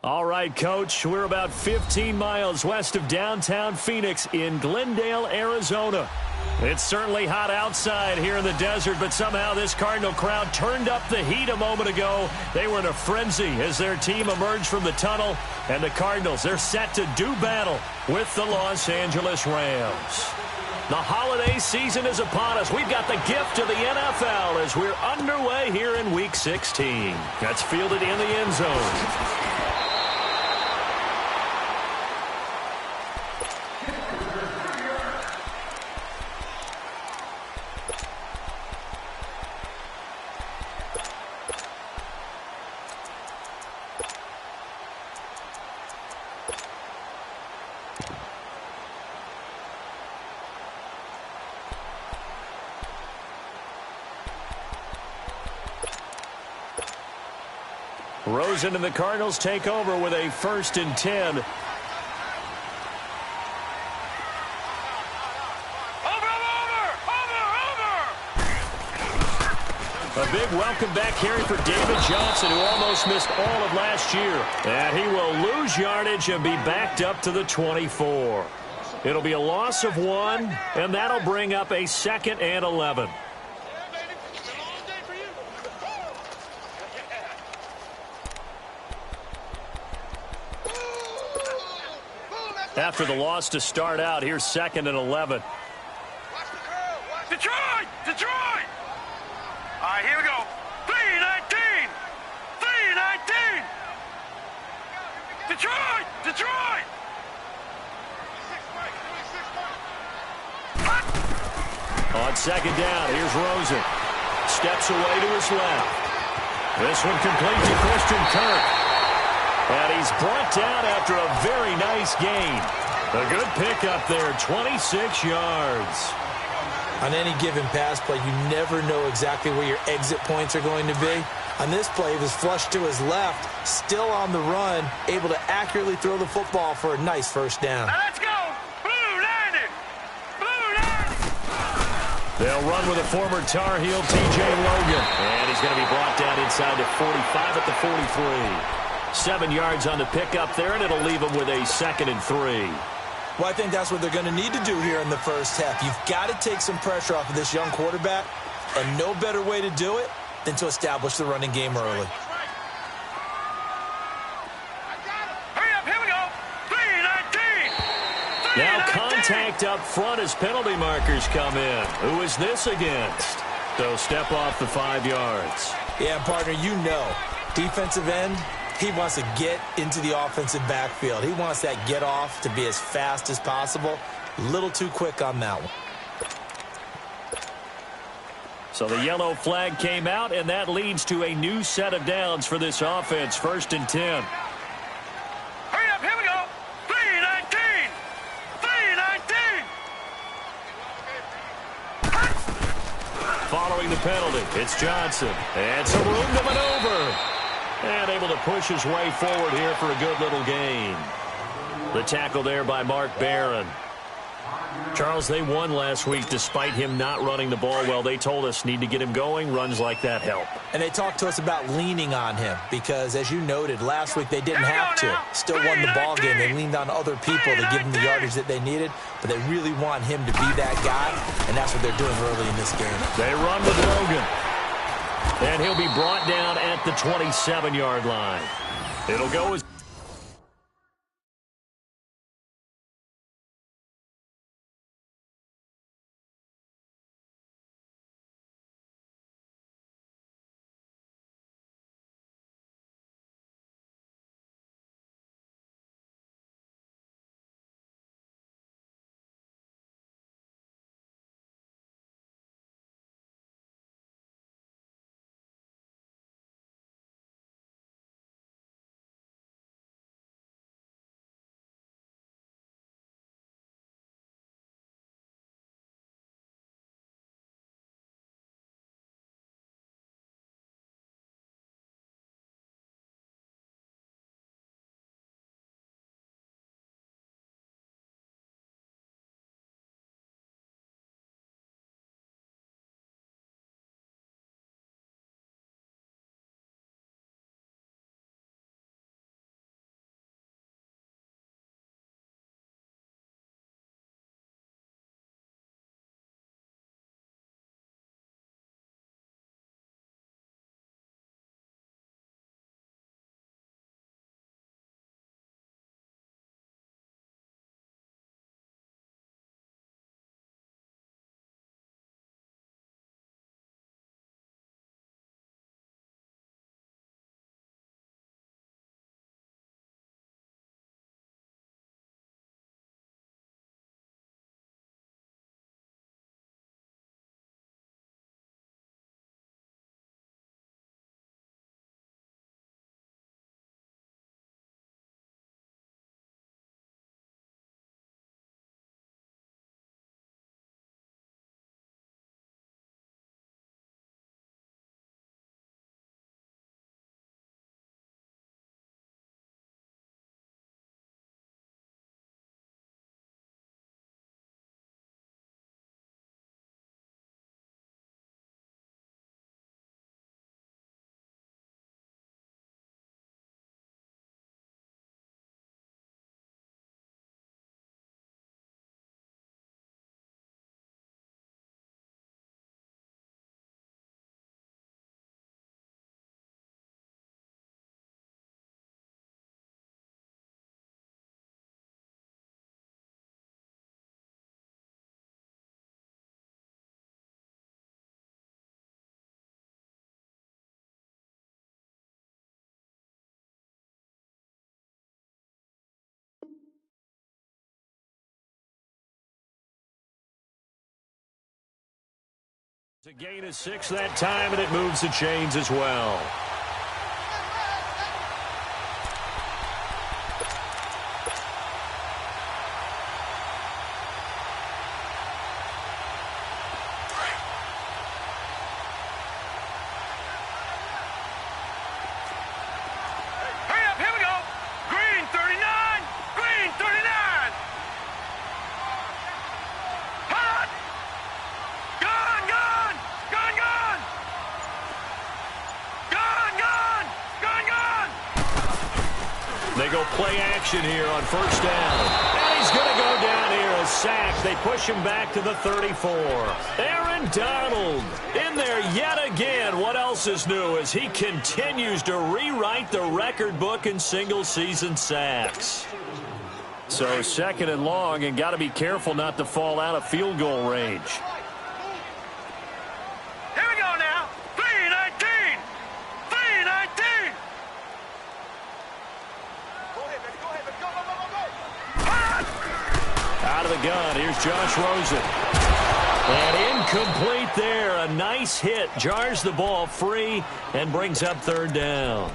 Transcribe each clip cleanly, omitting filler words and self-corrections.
All right, Coach, we're about 15 miles west of downtown Phoenix in Glendale, Arizona. It's certainly hot outside here in the desert, but somehow this Cardinal crowd turned up the heat a moment ago. They were in a frenzy as their team emerged from the tunnel, and the Cardinals, they're set to do battle with the Los Angeles Rams. The holiday season is upon us. We've got the gift of the NFL as we're underway here in Week 16. That's fielded in the end zone. Rosen and the Cardinals take over with a 1st and 10. A big welcome back carry for David Johnson, who almost missed all of last year. And he will lose yardage and be backed up to the 24. It'll be a loss of 1, and that'll bring up a 2nd and 11. After the loss to start out, here's 2nd and 11. Detroit! Detroit! All right, here we go. 3-19! 3-19! Detroit! Detroit! On 2nd down, here's Rosen. Steps away to his left. This one complete to Christian Kirk. And he's brought down after a very nice gain. A good pickup there, 26 yards. On any given pass play, you never know exactly where your exit points are going to be. On this play, he was flushed to his left, still on the run, able to accurately throw the football for a nice 1st down. Now let's go! Blue 90! Blue 90! They'll run with a former Tar Heel, T.J. Logan. And he's going to be brought down inside the 45 at the 43. 7 yards on the pickup there, and it'll leave them with a 2nd and 3. Well, I think that's what they're going to need to do here in the first half. You've got to take some pressure off of this young quarterback, and no better way to do it than to establish the running game early. Hurry up, here we go. 3-19! Now contact up front as penalty markers come in. Who is this against? So step off the 5 yards. Yeah, partner, you know, defensive end, he wants to get into the offensive backfield. He wants that get off to be as fast as possible. A little too quick on that one. So the yellow flag came out, and that leads to a new set of downs for this offense. 1st and 10. Hurry up, here we go. 3-19! 3-19! Following the penalty, it's Johnson. And some room to maneuver. And able to push his way forward here for a good little gain. The tackle there by Mark Barron. Charles, they won last week despite him not running the ball well. They told us need to get him going. Runs like that help. And they talked to us about leaning on him because, as you noted, last week they didn't have to. Still won the ball game. They leaned on other people to give them the yardage that they needed, but they really want him to be that guy, and that's what they're doing early in this game. They run with Logan. And he'll be brought down at the 27-yard line. It'll go as To gain a 6 that time, and it moves the chains as well. They go play action here on first down. And he's going to go down here, a sack. They push him back to the 34. Aaron Donald in there yet again. What else is new as he continues to rewrite the record book in single-season sacks. So second and long, and got to be careful not to fall out of field goal range. Out of the gun, here's Josh Rosen. And incomplete there. A nice hit. Jars the ball free and brings up third down.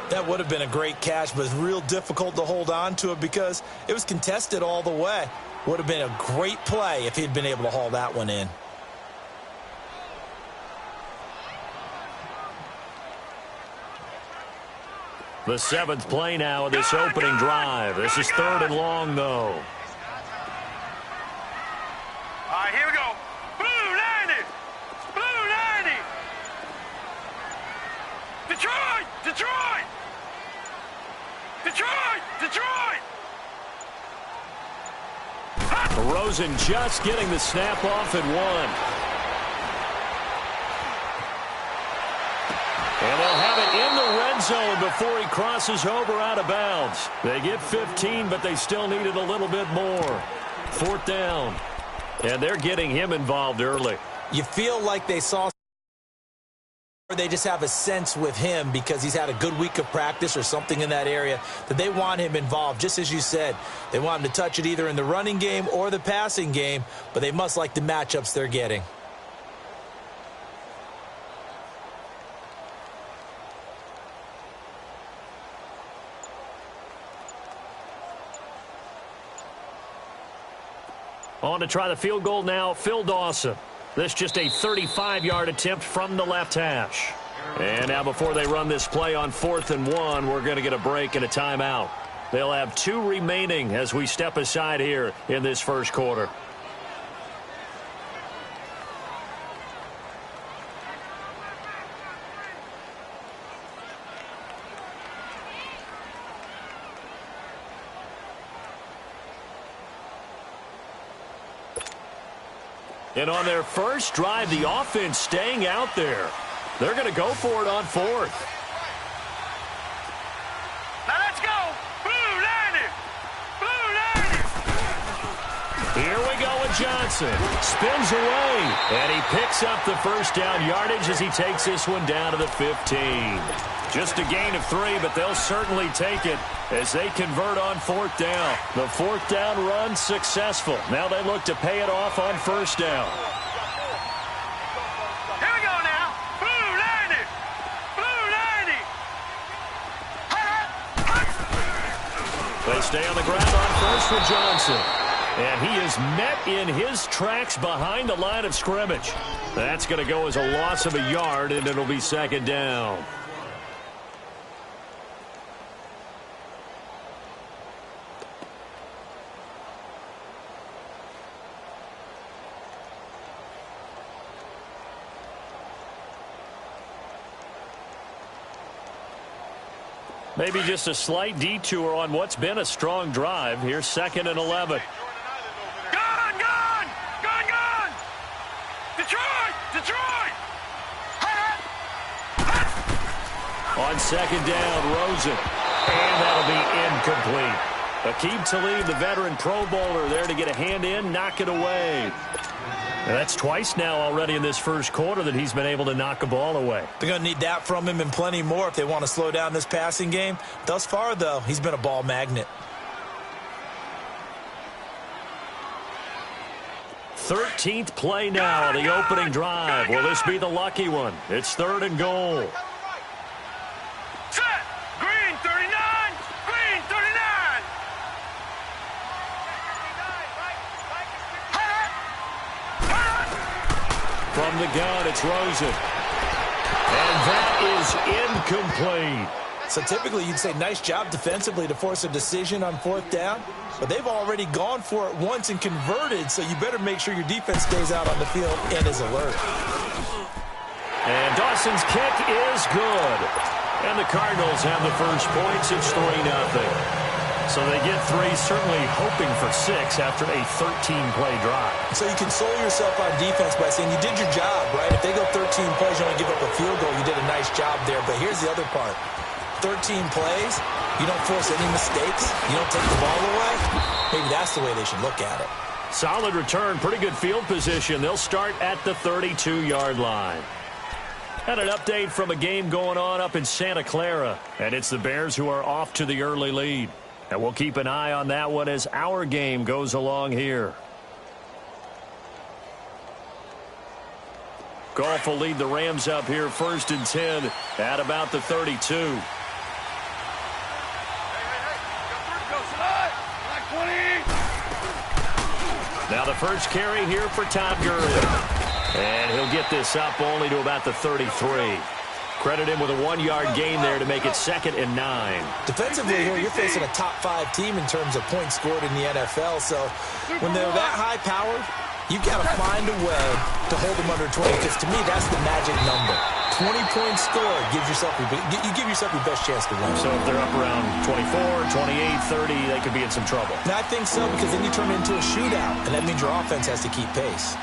That would have been a great catch, but it's real difficult to hold on to it because it was contested all the way. Would have been a great play if he'd been able to haul that one in. The 7th play now of this opening drive. This is third and long, though. All right, here we go. Blue 90. Blue 90. Detroit. Detroit. Detroit. Detroit. Rosen just getting the snap off at 1. And they'll have it in the red zone before he crosses over out of bounds. They get 15, but they still needed a little bit more. Fourth down. And they're getting him involved early. You feel like they saw, or they just have a sense with him because he's had a good week of practice or something in that area that they want him involved. Just as you said, they want him to touch it either in the running game or the passing game, but they must like the matchups they're getting. On to try the field goal now, Phil Dawson. This just a 35-yard attempt from the left hash. And now before they run this play on 4th and 1, we're going to get a break and a timeout. They'll have 2 remaining as we step aside here in this first quarter. And on their first drive, the offense staying out there. They're going to go for it on 4th. Now let's go. Blue 90. Blue 90. Here we go with Johnson. Spins away. And he picks up the first down yardage as he takes this one down to the 15. Just a gain of 3, but they'll certainly take it as they convert on 4th down. The 4th down run successful. Now they look to pay it off on first down. Here we go now. Blue 90. Blue 90. They stay on the ground on first for Johnson. And he is met in his tracks behind the line of scrimmage. That's going to go as a loss of a yard, and it'll be second down. Maybe just a slight detour on what's been a strong drive. Here's 2nd and 11. Gone, gone, gone, gone. Detroit, Detroit. On 2nd down, Rosen. And that'll be incomplete. Aqib Talib, the veteran Pro Bowler, there to get a hand in, knock it away. And that's twice now already in this first quarter that he's been able to knock a ball away. They're going to need that from him and plenty more if they want to slow down this passing game. Thus far, though, he's been a ball magnet. 13th play now on the opening drive. Will this be the lucky one? It's 3rd and goal. Set. Green 39. Green 39. From the gun, it's Rosen. And that is incomplete. So typically you'd say nice job defensively to force a decision on 4th down, but they've already gone for it once and converted, so you better make sure your defense stays out on the field and is alert. And Dawson's kick is good. And the Cardinals have the first points. It's 3-0. So they get 3, certainly hoping for 6 after a 13-play drive. So you console yourself on defense by saying you did your job, right? If they go 13 plays, you only give up a field goal, you did a nice job there. But here's the other part. 13 plays, you don't force any mistakes, you don't take the ball away. Maybe that's the way they should look at it. Solid return, pretty good field position. They'll start at the 32-yard line. And an update from a game going on up in Santa Clara. And it's the Bears who are off to the early lead. And we'll keep an eye on that one as our game goes along here. Goff will lead the Rams up here 1st and 10 at about the 32. Now the first carry here for Todd Gurley. And he'll get this up only to about the 33. Credit him with a 1-yard gain there to make it 2nd and 9. Defensively here, you're facing a top 5 team in terms of points scored in the NFL. So when they're that high powered, you've got to find a way to hold them under 20. Because to me, that's the magic number. 20 points scored gives yourself you give yourself your best chance to win. So if they're up around 24, 28, 30, they could be in some trouble. And I think so, because then you turn it into a shootout, and that means your offense has to keep pace.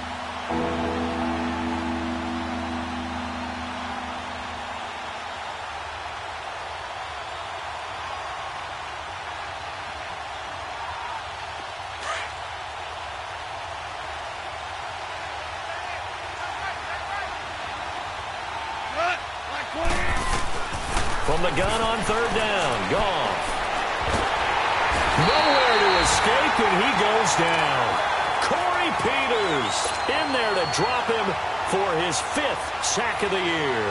From the gun on 3rd down, Goff. Nowhere to escape, and he goes down. Corey Peters in there to drop him for his 5th sack of the year.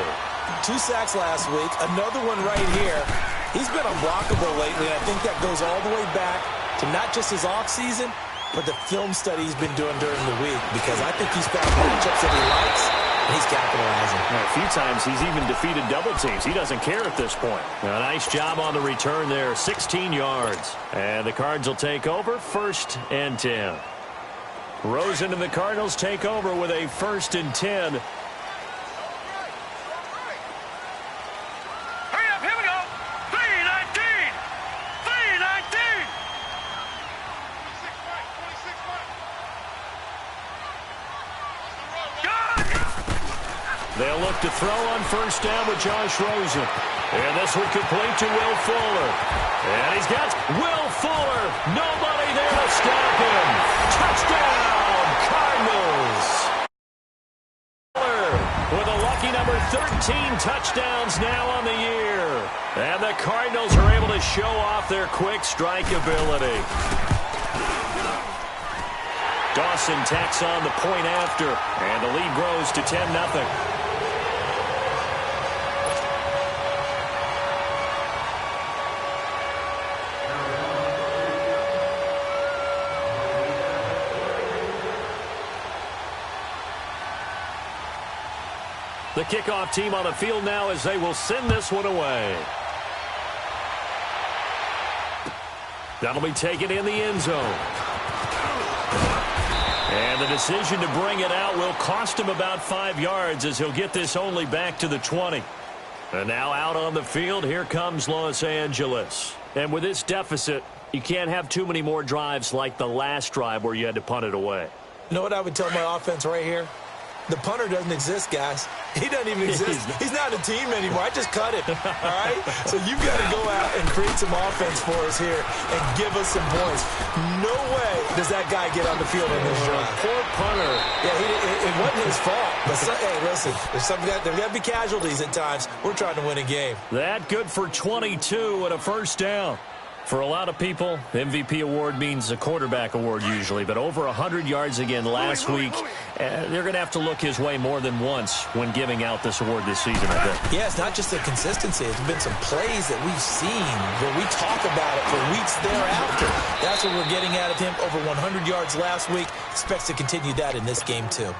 2 sacks last week, another one right here. He's been unblockable lately, and I think that goes all the way back to not just his offseason, but the film study he's been doing during the week, because I think he's found matchups that he likes. He's capitalizing. A few times he's even defeated double teams. He doesn't care at this point. A nice job on the return there, 16 yards. And the Cards will take over 1st and 10. Rosen and the Cardinals take over with a 1st and 10. Hurry up, here we go. 3-19. 3-19. They'll look to throw on 1st down with Josh Rosen. And this one complete to Will Fuller. And he's got Will Fuller. Nobody there to stop him. Touchdown, Cardinals. Fuller with a lucky number 13 touchdowns now on the year. And the Cardinals are able to show off their quick strike ability. Dawson tacks on the point after. And the lead grows to 10-0. The kickoff team on the field now as they will send this one away. That'll be taken in the end zone. And the decision to bring it out will cost him about 5 yards as he'll get this only back to the 20. And now out on the field, here comes Los Angeles. And with this deficit, you can't have too many more drives like the last drive where you had to punt it away. You know what I would tell my offense right here? The punter doesn't exist, guys. He doesn't even exist. He's not a team anymore. I just cut him, all right? So you've got to go out and create some offense for us here and give us some points. No way does that guy get on the field in this drive. Poor punter. Yeah, it wasn't his fault. But hey, listen, there's got to be casualties at times. We're trying to win a game. That good for 22 and a 1st down. For a lot of people, MVP award means a quarterback award usually, but over 100 yards again last week. They're going to have to look his way more than once when giving out this award this season, I think. Yeah, it's not just the consistency. There's been some plays that we've seen where we talk about it for weeks thereafter. That's what we're getting out of him. Over 100 yards last week. Expects to continue that in this game, too.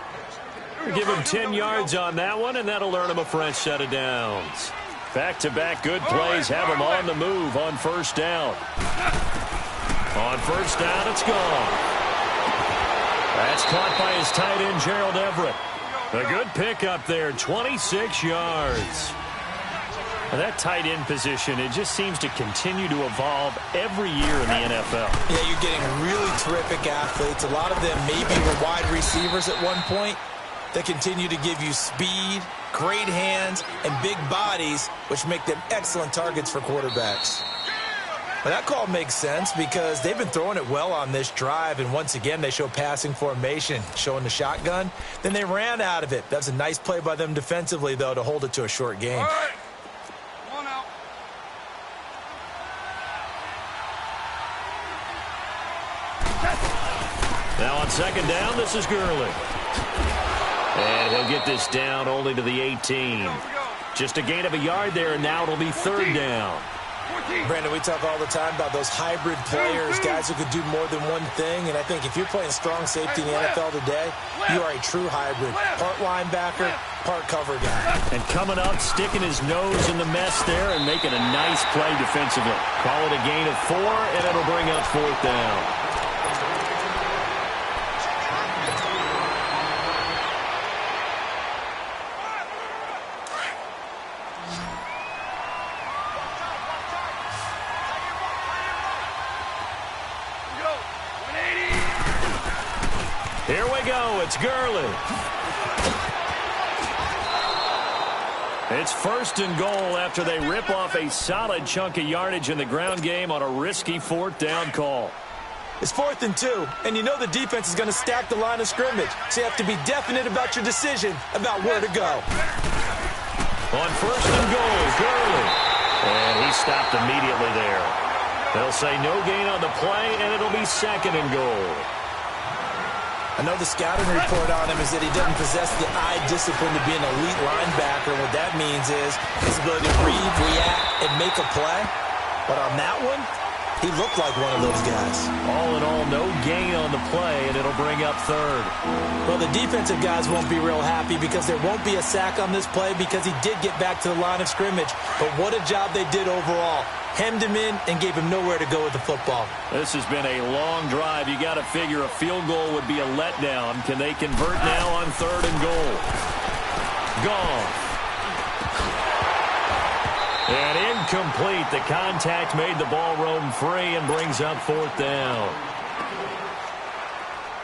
Give him 10 yards on that one, and that'll earn him a fresh set of downs. Back-to-back good plays have him on the move on first down. On first down, it's gone. That's caught by his tight end, Gerald Everett. A good pickup there, 26 yards. Now that tight end position, it just seems to continue to evolve every year in the NFL. Yeah, you're getting really terrific athletes. A lot of them maybe were wide receivers at one point. They continue to give you speed, great hands, and big bodies, which make them excellent targets for quarterbacks. Well, that call makes sense because they've been throwing it well on this drive, and once again, they show passing formation, showing the shotgun. Then they ran out of it. That's a nice play by them defensively, though, to hold it to a short game. All right. One out. Now on second down, this is Gurley. And he'll get this down only to the 18. Just a gain of a yard there, and now it'll be third down. Brandon, we talk all the time about those hybrid players, guys who could do more than one thing, and I think if you're playing strong safety in the NFL today, you are a true hybrid. Part linebacker, part cover guy. And coming up, sticking his nose in the mess there and making a nice play defensively. Call it a gain of 4, and it'll bring up fourth down. Here we go. It's Gurley. It's first and goal after they rip off a solid chunk of yardage in the ground game on a risky fourth down call. It's 4th and 2, and you know the defense is going to stack the line of scrimmage, so you have to be definite about your decision about where to go. On first and goal, Gurley. And he stopped immediately there. They'll say no gain on the play, and it'll be second and goal. I know the scouting report on him is that he doesn't possess the eye discipline to be an elite linebacker. What that means is his ability to read, react, and make a play. But on that one, he looked like one of those guys. All in all, no gain on the play, and it'll bring up third. Well, the defensive guys won't be real happy because there won't be a sack on this play because he did get back to the line of scrimmage. But what a job they did overall. Hemmed him in and gave him nowhere to go with the football. This has been a long drive. You got to figure a field goal would be a letdown. Can they convert now on third and goal? Gone. And incomplete. The contact made the ball roam free and brings up fourth down.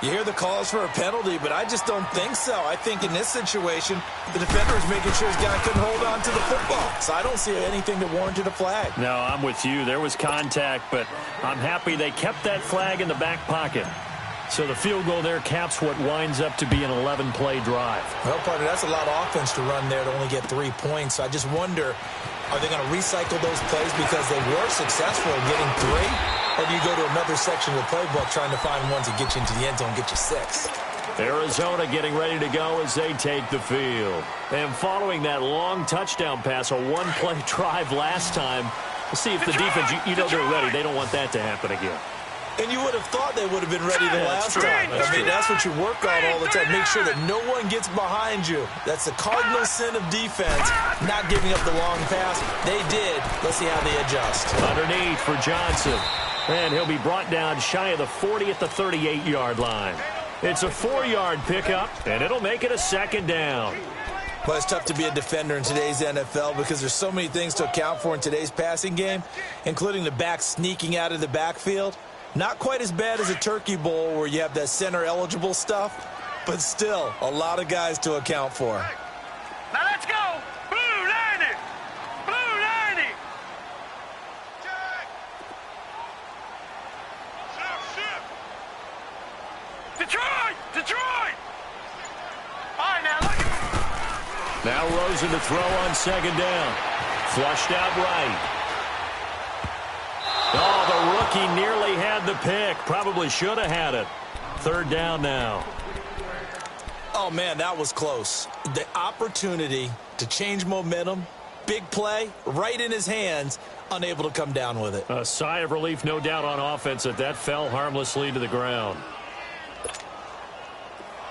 You hear the calls for a penalty, but I just don't think so. I think in this situation, the defender is making sure his guy couldn't hold on to the football. So I don't see anything that warranted a flag. No, I'm with you. There was contact, but I'm happy they kept that flag in the back pocket. So the field goal there caps what winds up to be an 11-play drive. Well, partner, that's a lot of offense to run there to only get 3 points. So I just wonder, are they going to recycle those plays because they were successful in getting 3? Or do you go to another section of the playbook trying to find ones that get you into the end zone and get you 6? Arizona getting ready to go as they take the field. And following that long touchdown pass, a one-play drive last time, we'll see if the defense, you know they're ready. They don't want that to happen again. And you would have thought they would have been ready the last time. I mean, that's what you work on all the time. Make sure that no one gets behind you. That's the cardinal sin of defense, not giving up the long pass. They did. Let's see how they adjust. Underneath for Johnson. And he'll be brought down shy of the 40 at the 38-yard line. It's a 4-yard pickup, and it'll make it a second down. Well, it's tough to be a defender in today's NFL because there's so many things to account for in today's passing game, including the back sneaking out of the backfield. Not quite as bad as a turkey bowl where you have that center-eligible stuff, but still a lot of guys to account for. Now let's go. Blue 90. Blue 90. Detroit. Detroit. All right, now look. Now Rosen to throw on second down. Flushed out right. Oh, the like he nearly had the pick. Probably should have had it. Third down now. Oh, man, that was close. The opportunity to change momentum, big play, right in his hands, unable to come down with it. A sigh of relief, no doubt, on offense that fell harmlessly to the ground.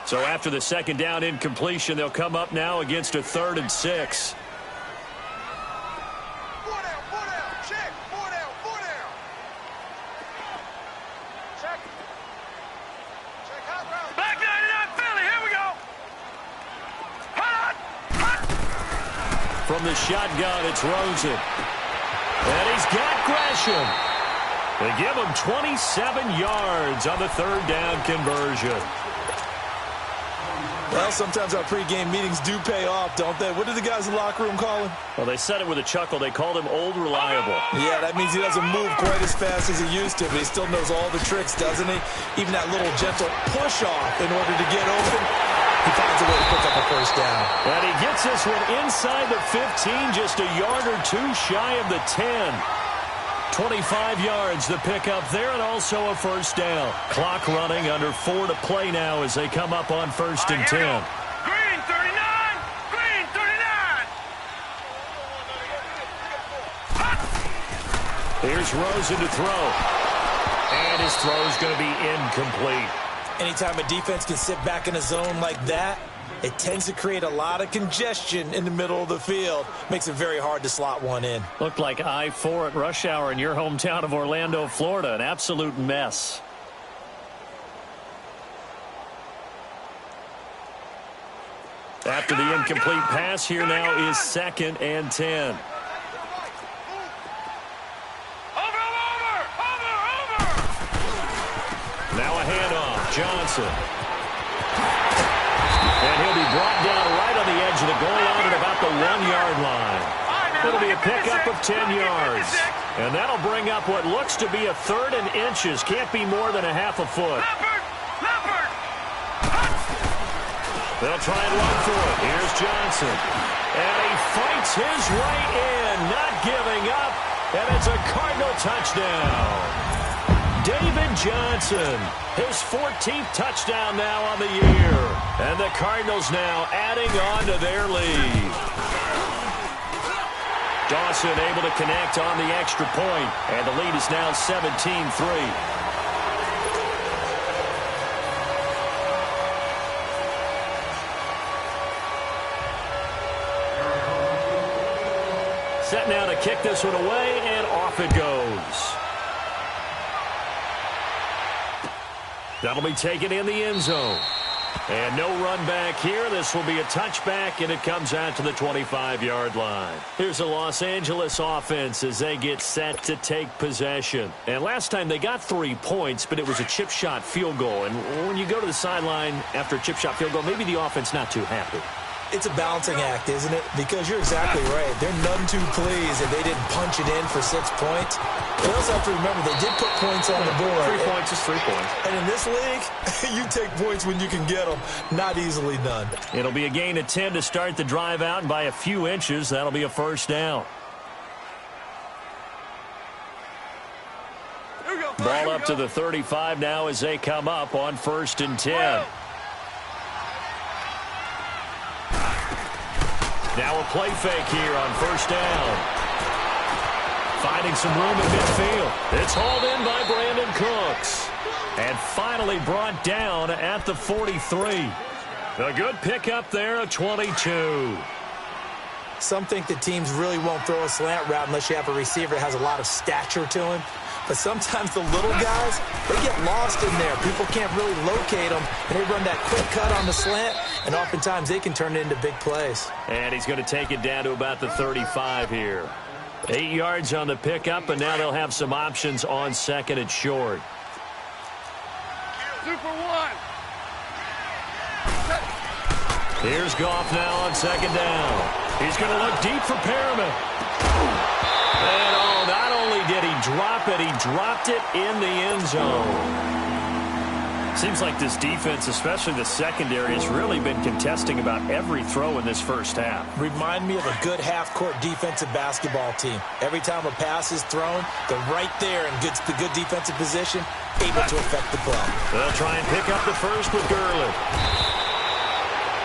So after the second down incompletion, they'll come up now against a 3rd and 6. From the shotgun, it's Rosen. And he's got Gresham. They give him 27 yards on the 3rd down conversion. Well, sometimes our pregame meetings do pay off, don't they? What did the guys in the locker room call him? Well, they said it with a chuckle. They called him Old Reliable. Yeah, that means he doesn't move quite as fast as he used to, but he still knows all the tricks, doesn't he? Even that little gentle push-off in order to get open. He finds a way to pick up a first down. And he gets this one inside the 15, just a yard or two shy of the 10. 25 yards the pickup there, and also a first down. Clock running, under 4 to play now as they come up on 1st and 10. Green 39! Green 39! Here's Rosen to throw. And his throw's going to be incomplete. Anytime a defense can sit back in a zone like that, it tends to create a lot of congestion in the middle of the field. Makes it very hard to slot one in. Looked like I-4 at rush hour in your hometown of Orlando, Florida. An absolute mess. After the incomplete pass, here now is 2nd and 10. Now a handoff. Johnson. And he'll be brought down right on the edge of the goal line at about the 1-yard line. It'll be a pickup of 10 yards. And that'll bring up what looks to be a 3rd and inches. Can't be more than a half a foot. They'll try and run for it. Here's Johnson. And he fights his way in, not giving up. And it's a Cardinal touchdown. David Johnson, his 14th touchdown now on the year. And the Cardinals now adding on to their lead. Dawson able to connect on the extra point, and the lead is now 17-3. Set now to kick this one away, and off it goes. That'll be taken in the end zone. And no run back here. This will be a touchback, and it comes out to the 25-yard line. Here's a Los Angeles offense as they get set to take possession. And last time they got 3 points, but it was a chip shot field goal. And when you go to the sideline after a chip shot field goal, maybe the offense not too happy. It's a balancing act, isn't it? Because you're exactly right. They're none too pleased if they didn't punch it in for 6 points. They also have to remember they did put points on the board. 3 points is 3 points. And in this league, you take points when you can get them. Not easily done. It'll be a gain of 10 to start the drive out, and by a few inches, that'll be a first down. Ball up to the 35 now as they come up on 1st and 10. Now a play fake here on 1st down. Finding some room in midfield. It's hauled in by Brandon Cooks. And finally brought down at the 43. A good pickup there, a 22. Some think that teams really won't throw a slant route unless you have a receiver that has a lot of stature to him. But sometimes the little guys, they get lost in there. People can't really locate them, and they run that quick cut on the slant, and oftentimes they can turn it into big plays. And he's going to take it down to about the 35 here. 8 yards on the pickup, and now they'll have some options on 2nd and short. Super one. Here's Goff now on 2nd down. He's going to look deep for Perriman. And not only did he drop it, he dropped it in the end zone. Seems like this defense, especially the secondary, has really been contesting about every throw in this first half. Remind me of a good half-court defensive basketball team. Every time a pass is thrown, they're right there in good defensive position, able to affect the play. They'll try and pick up the first with Gurley.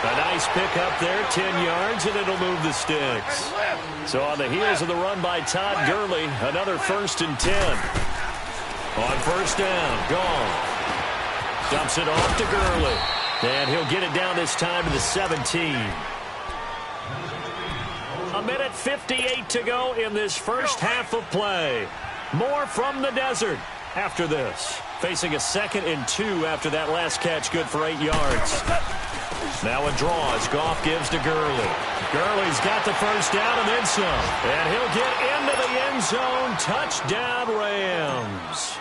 A nice pick up there, 10 yards, and it'll move the sticks. So on the heels of the run by Todd Gurley, another 1st and 10. On first down, gone. Dumps it off to Gurley. And he'll get it down this time to the 17. A minute 58 to go in this first half of play. More from the desert after this. Facing a 2nd and 2 after that last catch, good for 8 yards. Now a draw as Goff gives to Gurley. Gurley's got the first down and then some. And he'll get into the end zone. Touchdown, Rams.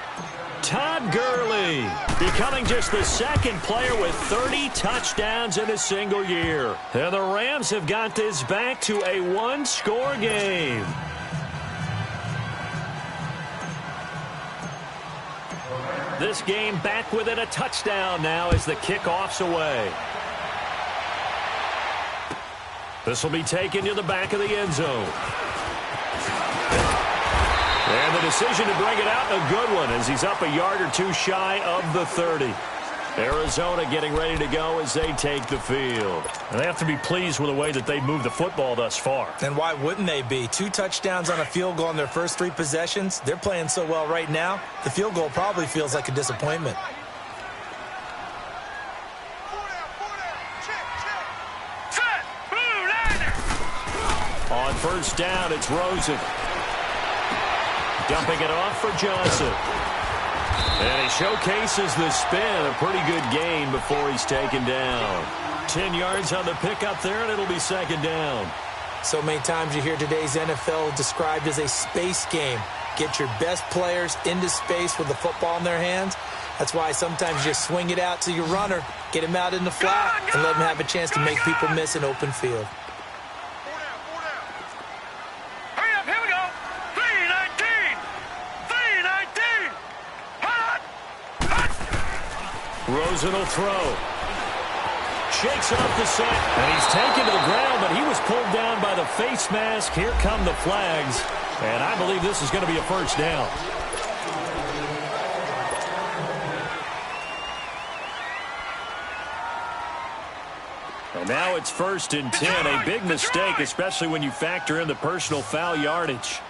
Todd Gurley becoming just the 2nd player with 30 touchdowns in a single year. And the Rams have got this back to a 1-score game. This game back within a touchdown now as the kickoff's away. This will be taken to the back of the end zone. And the decision to bring it out, a good one, as he's up a yard or 2 shy of the 30. Arizona getting ready to go as they take the field. And they have to be pleased with the way that they moved the football thus far. And why wouldn't they be? 2 touchdowns on a field goal in their first 3 possessions. They're playing so well right now, the field goal probably feels like a disappointment. On first down, it's Rosen. Dumping it off for Johnson. And he showcases the spin. A pretty good gain before he's taken down. 10 yards on the pickup there, and it'll be 2nd down. So many times you hear today's NFL described as a space game. Get your best players into space with the football in their hands. That's why sometimes you just swing it out to your runner, get him out in the flat, and let him have a chance to make people miss an open field. Rosen will throw. Shakes off the set, and he's taken to the ground, but he was pulled down by the face mask. Here come the flags, and I believe this is going to be a first down. And now it's 1st and 10, a big mistake, especially when you factor in the personal foul yardage.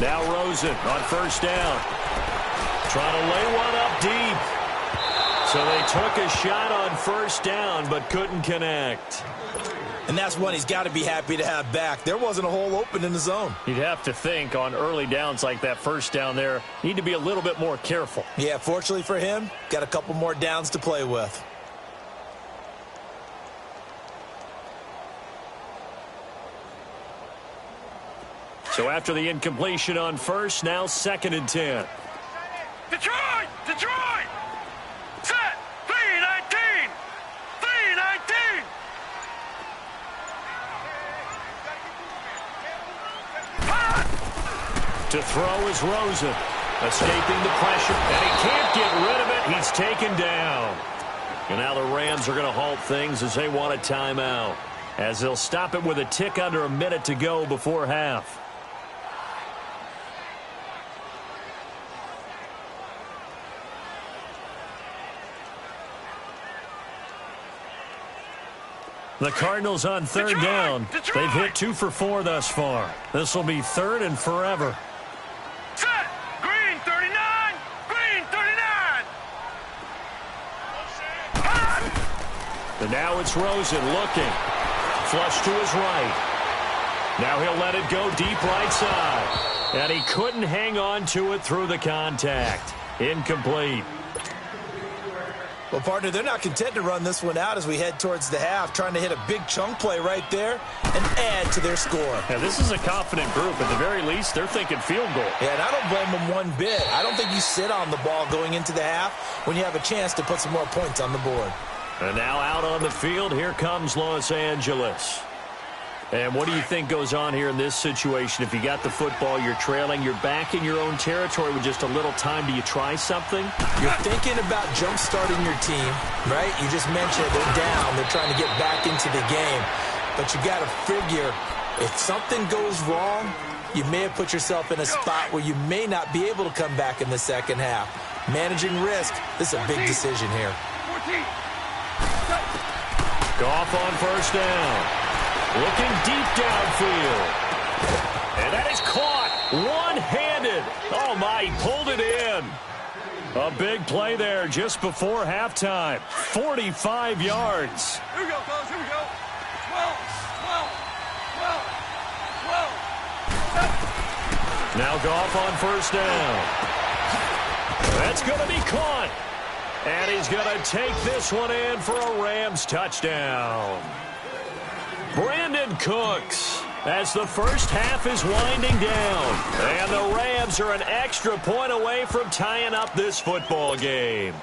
Now Rosen on first down. Trying to lay one up deep. So they took a shot on first down but couldn't connect. And that's one he's got to be happy to have back. There wasn't a hole open in the zone. You'd have to think on early downs like that first down there, need to be a little bit more careful. Yeah, fortunately for him, got a couple more downs to play with. So after the incompletion on first, now 2nd and 10. Detroit! Detroit! Set! 3-19! 3-19! To throw is Rosen. Escaping the pressure, and he can't get rid of it. He's taken down. And now the Rams are going to halt things as they want a timeout, as they'll stop it with a tick under a minute to go before half. The Cardinals on 3rd down. They've hit 2 for 4 thus far. This will be 3rd and forever. Set! Green 39! Green 39! And now it's Rosen looking. Flush to his right. Now he'll let it go deep right side. And he couldn't hang on to it through the contact. Incomplete. Well, partner, they're not content to run this one out as we head towards the half, trying to hit a big chunk play right there and add to their score. Yeah, this is a confident group. At the very least, they're thinking field goal. Yeah, and I don't blame them one bit. I don't think you sit on the ball going into the half when you have a chance to put some more points on the board. And now out on the field, here comes Los Angeles. And what do you think goes on here in this situation? If you got the football, you're trailing, you're back in your own territory with just a little time. Do you try something? You're thinking about jump-starting your team, right? You just mentioned they're down. They're trying to get back into the game. But you got to figure if something goes wrong, you may have put yourself in a spot where you may not be able to come back in the second half. Managing risk, this is a big decision here. Goff on first down. Looking deep downfield. And that is caught one-handed. Oh, my, he pulled it in. A big play there just before halftime. 45 yards. Here we go, fellas. Here we go. 12, 12, 12. Now Goff on first down. That's going to be caught. And he's going to take this one in for a Rams touchdown. Brandon Cooks as the first half is winding down. And the Rams are an extra point away from tying up this football game.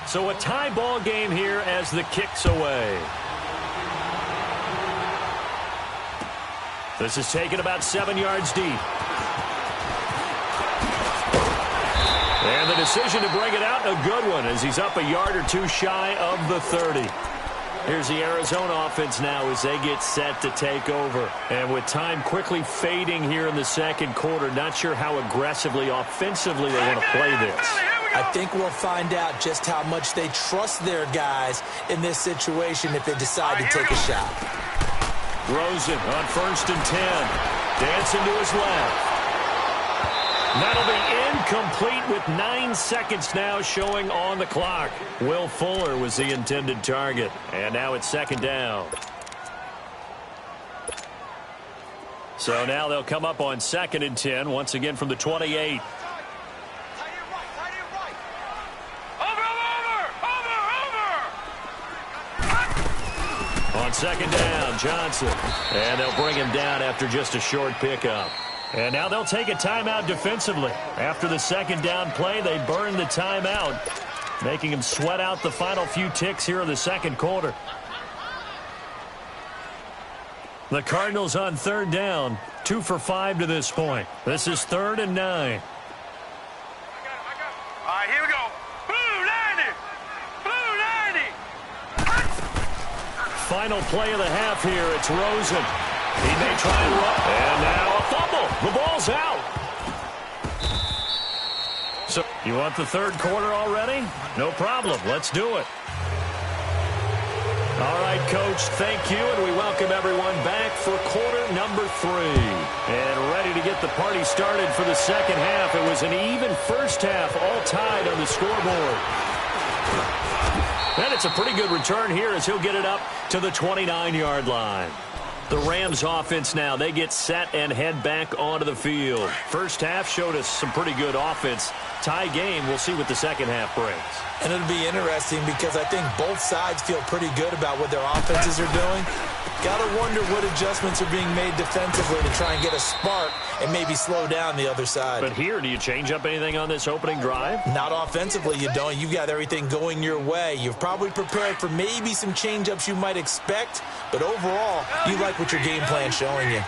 So a tie ball game here as the kick's away. This is taken about 7 yards deep. And the decision to bring it out, a good one, as he's up a yard or two shy of the 30. Here's the Arizona offense now as they get set to take over. And with time quickly fading here in the second quarter, not sure how aggressively, offensively they want to play this. I think we'll find out just how much they trust their guys in this situation if they decide to take a shot. Rosen on 1st and 10. Dancing to his left. That'll be incomplete with 9 seconds now showing on the clock. Will Fuller was the intended target. And now it's 2nd down. So now they'll come up on 2nd and 10, once again from the 28. On 2nd down, Johnson. And they'll bring him down after just a short pickup. And now they'll take a timeout defensively. After the 2nd down play, they burn the timeout, making him sweat out the final few ticks here in the second quarter. The Cardinals on 3rd down, 2 for 5 to this point. This is 3rd and 9. I got him. All right, here we go. Blue 90. Blue 90. Final play of the half here. It's Rosen. He may try and run. And now a fumble. The ball's out. So you want the 3rd quarter already? No problem. Let's do it. All right, Coach, thank you, and we welcome everyone back for quarter number 3. And ready to get the party started for the second half. It was an even first half, all tied on the scoreboard. And it's a pretty good return here as he'll get it up to the 29-yard line. The Rams offense now, they get set and head back onto the field. First half showed us some pretty good offense. Tie game, we'll see what the second half brings. And it'll be interesting because I think both sides feel pretty good about what their offenses are doing. Got to wonder what adjustments are being made defensively to try and get a spark and maybe slow down the other side. But here, do you change up anything on this opening drive? Not offensively, you don't. You've got everything going your way. You've probably prepared for maybe some change-ups you might expect, but overall, you like what your game plan's showing you.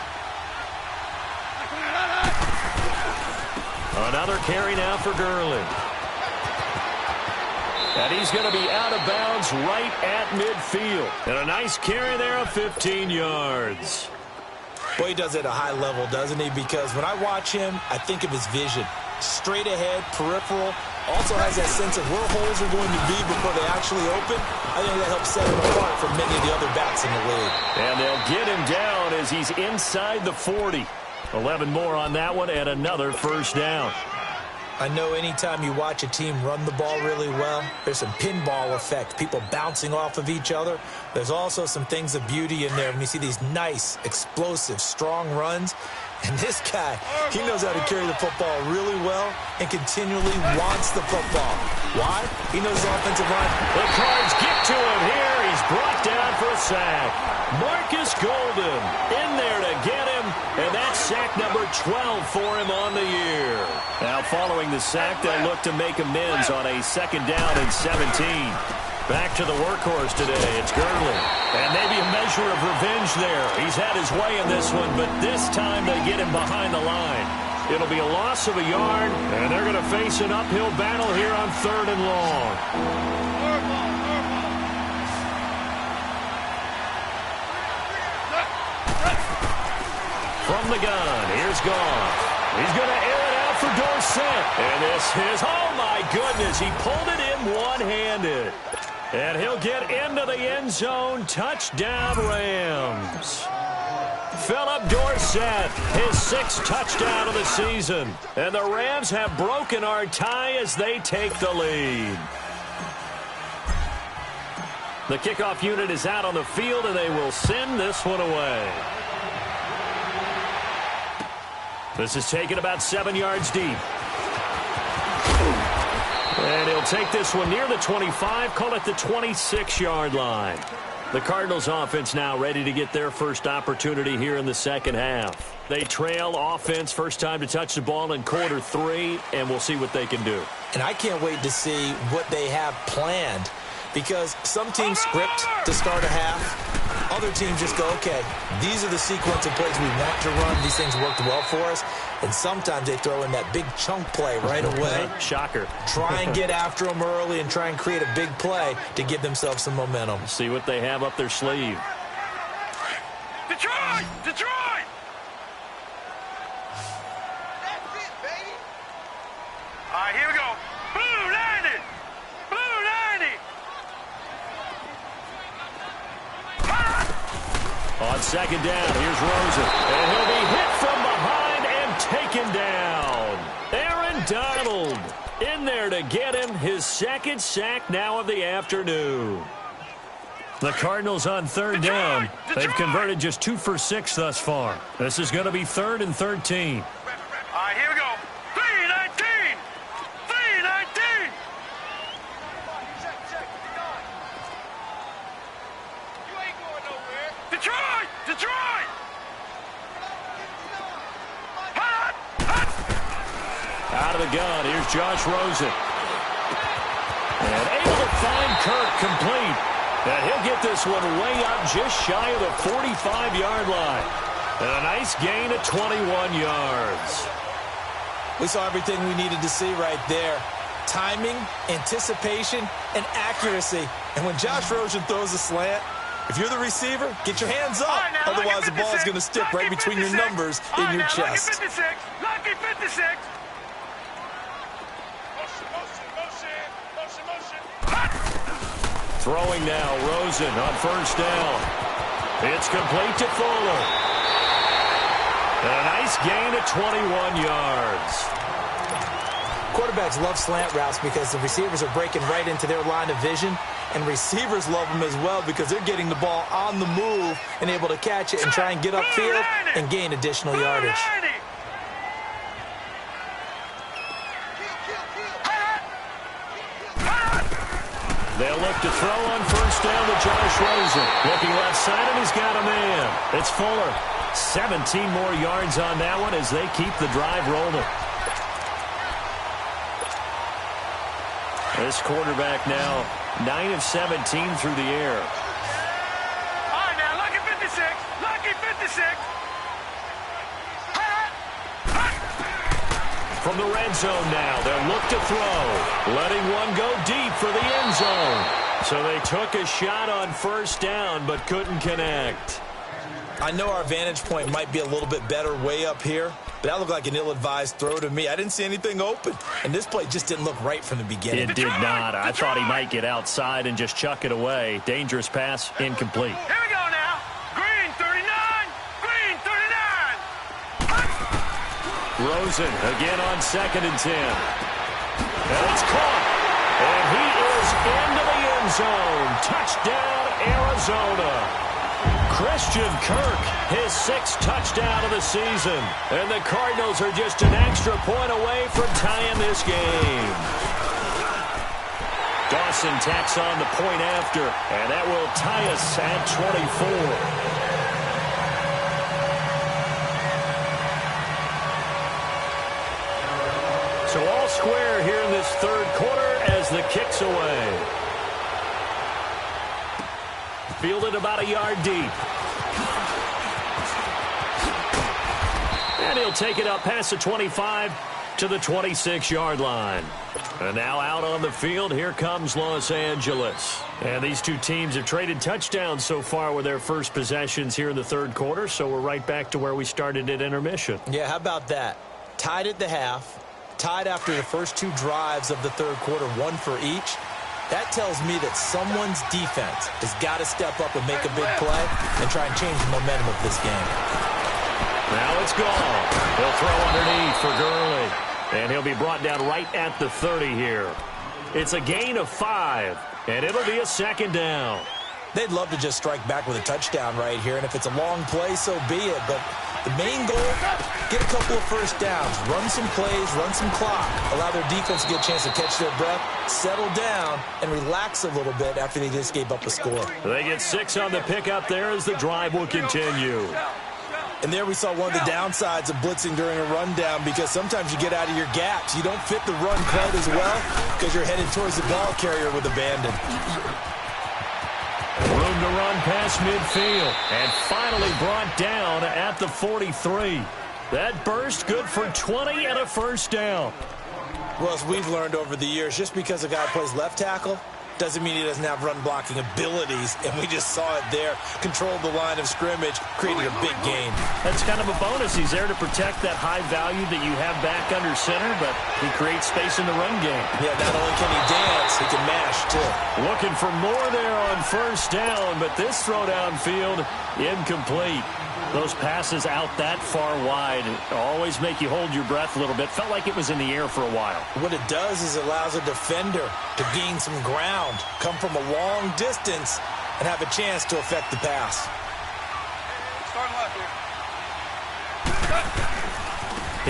Another carry now for Gurley. And he's going to be out of bounds right at midfield. And a nice carry there of 15 yards. Boy, he does it at a high level, doesn't he? Because when I watch him, I think of his vision. Straight ahead, peripheral. Also has that sense of where holes are going to be before they actually open. I think that helps set him apart from many of the other backs in the league. And they'll get him down as he's inside the 40. 11 more on that one and another first down. I know anytime you watch a team run the ball really well, there's some pinball effect, people bouncing off of each other. There's also some things of beauty in there when you see these nice, explosive, strong runs. And this guy, he knows how to carry the football really well and continually wants the football. Why? He knows his offensive line. The Cards get to him here. He's brought down for a sack. Marcus Golden in there to get him, and that's sack number 12 for him on the year. Now following the sack, they'll look to make amends on a 2nd down and 17. Back to the workhorse today, it's Gurley. And maybe a measure of revenge there. He's had his way in this one, but this time they get him behind the line. It'll be a loss of a yard, and they're going to face an uphill battle here on 3rd and long. From the gun, here's Goff. He's going to air it out for Dorsett. And this is, oh my goodness, he pulled it in one-handed. And he'll get into the end zone. Touchdown, Rams. Philip Dorsett, his 6th touchdown of the season. And the Rams have broken our tie as they take the lead. The kickoff unit is out on the field, and they will send this one away. This is taken about 7 yards deep. And he'll take this one near the 25, call it the 26-yard line. The Cardinals offense now ready to get their first opportunity here in the 2nd half. They trail offense, first time to touch the ball in quarter 3, and we'll see what they can do. And I can't wait to see what they have planned, because some teams script to start a half. Other teams just go, okay, these are the sequence of plays we want to run. These things worked well for us. And sometimes they throw in that big chunk play right away. Shocker. Try and get after them early and try and create a big play to give themselves some momentum. See what they have up their sleeve. Detroit! Detroit! That's it, baby. All right, here we go. Blue 90! Blue 90! On 2nd down, here's Rosen. And he'll be hit from behind and taken down. Aaron Donald in there to get him, his 2nd sack now of the afternoon. The Cardinals on 3rd down. They've converted just 2 for 6 thus far. This is going to be 3rd and 13. All right, here we go. 319! 319! You ain't going nowhere. Detroit! Detroit! Out of the gun, here's Josh Rosen. And able to find Kirk complete. And he'll get this one way up just shy of the 45-yard line. And a nice gain of 21 yards. We saw everything we needed to see right there. Timing, anticipation, and accuracy. And when Josh Rosen throws a slant, if you're the receiver, get your hands up. Right, now, otherwise, the ball's going to stick right between your numbers in your chest. Lucky 56. Lucky 56. Throwing now, Rosen on 1st down. It's complete to Fuller. And a nice gain of 21 yards. Quarterbacks love slant routes because the receivers are breaking right into their line of vision, and receivers love them as well because they're getting the ball on the move and able to catch it and try and get upfield and gain additional yardage. They'll look to throw on 1st down to Josh Rosen. Looking left side, and he's got a man. It's Fuller. 17 more yards on that one as they keep the drive rolling. This quarterback now 9 of 17 through the air. All right, now, lucky 56. Lucky 56. From the red zone now, they'll look to throw. Letting one go deep for the end zone. So they took a shot on 1st down, but couldn't connect. I know our vantage point might be a little bit better way up here, but that looked like an ill-advised throw to me. I didn't see anything open, and this play just didn't look right from the beginning. It did not. I thought he might get outside and just chuck it away. Dangerous pass, incomplete. Here we go now. Green 39. Green 39. Rosen again on 2nd and 10. And it's caught. And he is into the end zone. Touchdown, Arizona. Christian Kirk, his 6th touchdown of the season. And the Cardinals are just an extra point away from tying this game. Dawson tacks on the point after, and that will tie us at 24. So all square here in this third quarter as the kick's away. Fielded about a yard deep. And he'll take it up past the 25 to the 26-yard line. And now out on the field, here comes Los Angeles. And these two teams have traded touchdowns so far with their first possessions here in the third quarter, so we're right back to where we started at intermission. Yeah, how about that? Tied at the half. Tied after the first two drives of the third quarter, one for each. That tells me that someone's defense has got to step up and make a big play and try and change the momentum of this game. Now it's gone. He'll throw underneath for Gurley. And he'll be brought down right at the 30 here. It's a gain of 5, and it'll be a second down. They'd love to just strike back with a touchdown right here, and if it's a long play, so be it. But the main goal, get a couple of first downs, run some plays, run some clock, allow their defense to get a chance to catch their breath, settle down, and relax a little bit after they just gave up a score. They get 6 on the pickup there as the drive will continue. And there we saw one of the downsides of blitzing during a rundown, because sometimes you get out of your gaps. You don't fit the run quite as well because you're headed towards the ball carrier with abandon. Room to run past midfield, and finally brought down at the 43. That burst good for 20 and a first down. Well, as we've learned over the years, just because a guy plays left tackle doesn't mean he doesn't have run-blocking abilities, and we just saw it there. Controlled the line of scrimmage, created a big gain. That's kind of a bonus. He's there to protect that high value that you have back under center, but he creates space in the run game. Yeah, not only can he dance, he can mash, too. Looking for more there on first down, but this throw downfield, incomplete. Those passes out that far wide always make you hold your breath a little bit. Felt like it was in the air for a while. What it does is it allows a defender to gain some ground, come from a long distance, and have a chance to affect the pass. Starting left here.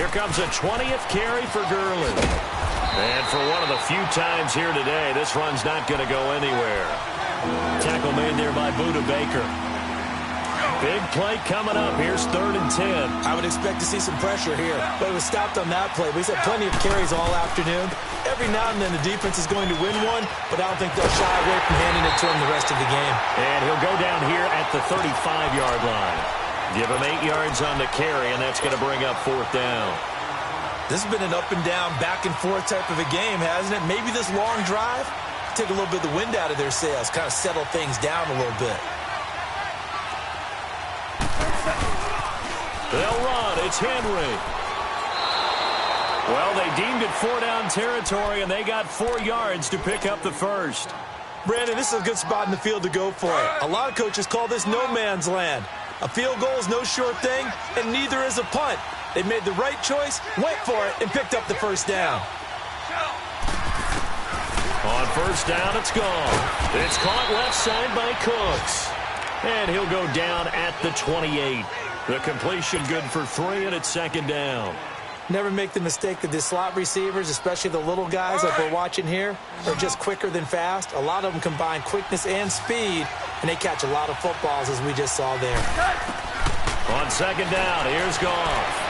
Here comes a 20th carry for Gurley. And for one of the few times here today, this run's not going to go anywhere. Tackle made there by Buda Baker. Big play coming up. Here's 3rd and 10. I would expect to see some pressure here, but it was stopped on that play. We've had plenty of carries all afternoon. Every now and then the defense is going to win one, but I don't think they'll shy away from handing it to him the rest of the game. And he'll go down here at the 35-yard line. Give him 8 yards on the carry, and that's going to bring up 4th down. This has been an up-and-down, back-and-forth type of a game, hasn't it? Maybe this long drive, take a little bit of the wind out of their sails, kind of settle things down a little bit. They'll run. It's Henry. Well, they deemed it 4-down territory, and they got 4 yards to pick up the first. Brandon, this is a good spot in the field to go for it. A lot of coaches call this no man's land. A field goal is no sure thing, and neither is a punt. They made the right choice, went for it, and picked up the first down. On first down, it's gone. It's caught left side by Cooks. And he'll go down at the 28. The completion good for 3, and it's 2nd down. Never make the mistake that the slot receivers, especially the little guys like we're watching here, are just quicker than fast. A lot of them combine quickness and speed, and they catch a lot of footballs, as we just saw there. On 2nd down, here's Goff.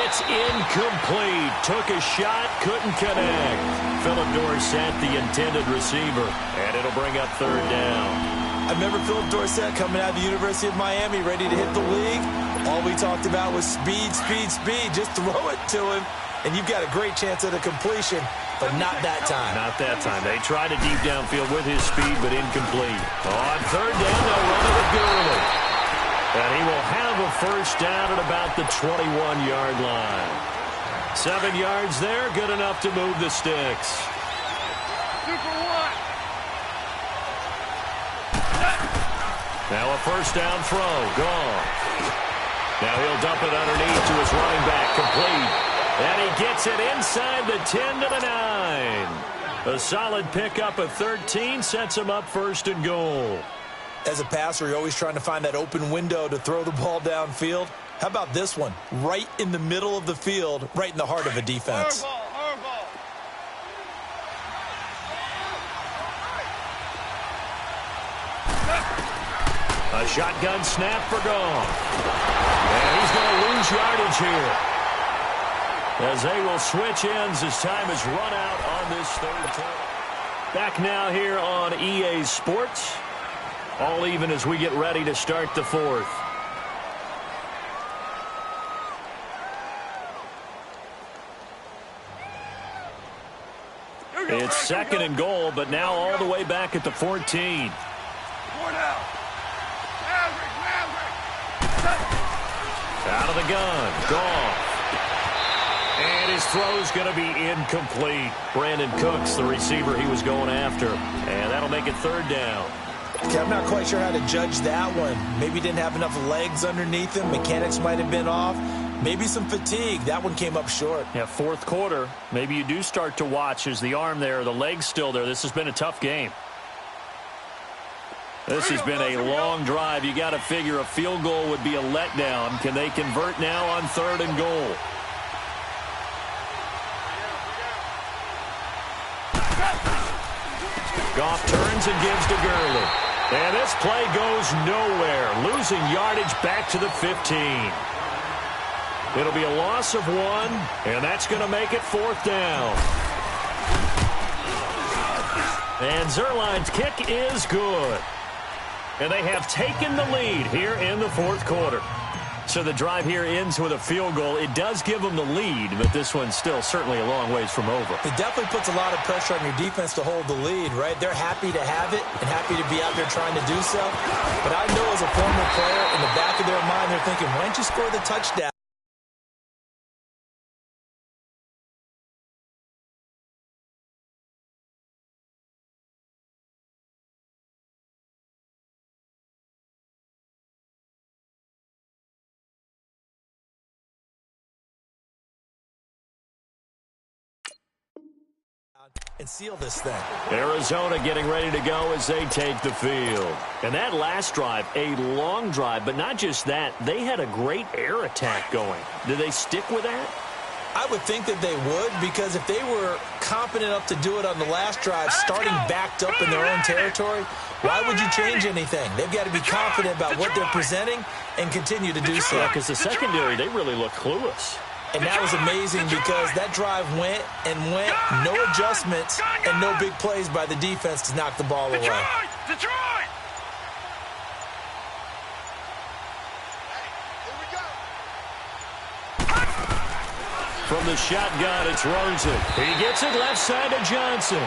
It's incomplete. Took a shot, couldn't connect. Philip Dorsett, the intended receiver, and it'll bring up 3rd down. I remember Philip Dorsett coming out of the University of Miami, ready to hit the league. All we talked about was speed, speed, speed. Just throw it to him, and you've got a great chance at a completion, but not that time. Not that time. They tried a deep downfield with his speed, but incomplete. On 3rd down, they'll run it with Gurley. And he will have a first down at about the 21-yard line. 7 yards there, good enough to move the sticks. 2 for 1. Now a first down throw, gone. Now he'll dump it underneath to his running back, complete. And he gets it inside the 10 to the 9. A solid pickup of 13 sets him up 1st and goal. As a passer, you're always trying to find that open window to throw the ball downfield. How about this one? Right in the middle of the field, right in the heart of a defense. A shotgun snap for Goff. And he's going to lose yardage here, as they will switch ends as time is run out on this third quarter. Back now here on EA Sports. All even as we get ready to start the fourth. It's second and goal, but now all the way back at the 14. Out of the gun, Goff. And his throw's going to be incomplete. Brandon Cooks, the receiver he was going after. And that'll make it third down. Okay, I'm not quite sure how to judge that one. Maybe he didn't have enough legs underneath him. Mechanics might have been off. Maybe some fatigue. That one came up short. Yeah, fourth quarter. Maybe you do start to watch as the arm there, the leg's still there. This has been a tough game. This has been a long drive. You got to figure a field goal would be a letdown. Can they convert now on third and goal? Goff turns and gives to Gurley. And this play goes nowhere. Losing yardage back to the 15. It'll be a loss of 1, and that's going to make it fourth down. And Zerline's kick is good. And they have taken the lead here in the fourth quarter. So the drive here ends with a field goal. It does give them the lead, but this one's still certainly a long ways from over. It definitely puts a lot of pressure on your defense to hold the lead, right? They're happy to have it and happy to be out there trying to do so. But I know as a former player, in the back of their mind, they're thinking, why don't you score the touchdown? And seal this thing. Arizona getting ready to go as they take the field. And that last drive, a long drive, but not just that. They had a great air attack going. Did they stick with that? I would think that they would, because if they were confident enough to do it on the last drive, starting backed up in their own territory, why would you change anything? They've got to be confident about what they're presenting and continue to do so. Yeah, because the secondary, they really look clueless. And that was amazing because that drive went and went, no adjustments and no big plays by the defense to knock the ball away. Detroit! From the shotgun, it's Rosen. He gets it left side to Johnson.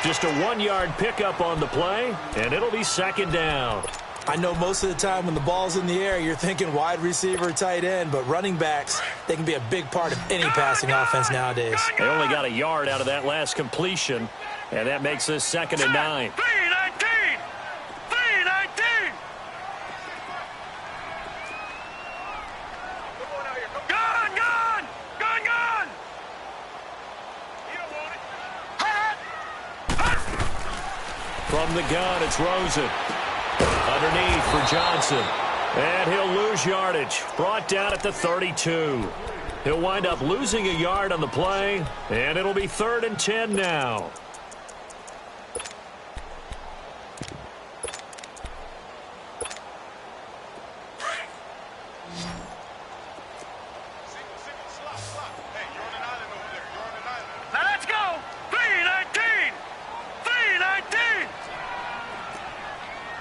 Just a 1-yard pickup on the play, and it'll be second down. I know most of the time when the ball's in the air, you're thinking wide receiver, tight end, but running backs, they can be a big part of any passing offense nowadays. They only got a yard out of that last completion, and that makes this second and 9. 3-19! 3-19! Gun! You don't want it. From the gun, it's Rosen. Underneath for Johnson. And he'll lose yardage. Brought down at the 32. He'll wind up losing a yard on the play, and it'll be 3rd and 10 now. Now let's go! 3-19! 3-19!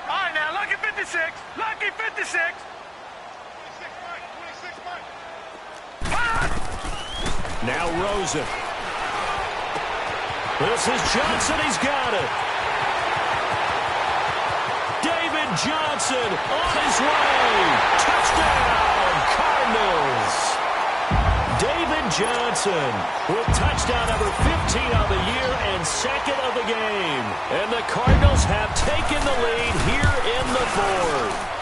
All right, now, lucky 56. Lucky 56. 26 Mike. Now Rosen. This is Johnson. He's got it. David Johnson on his way. Touchdown, Cardinals. David Johnson with touchdown number 15 of the year and second of the game. And the Cardinals have taken the lead here in the fourth.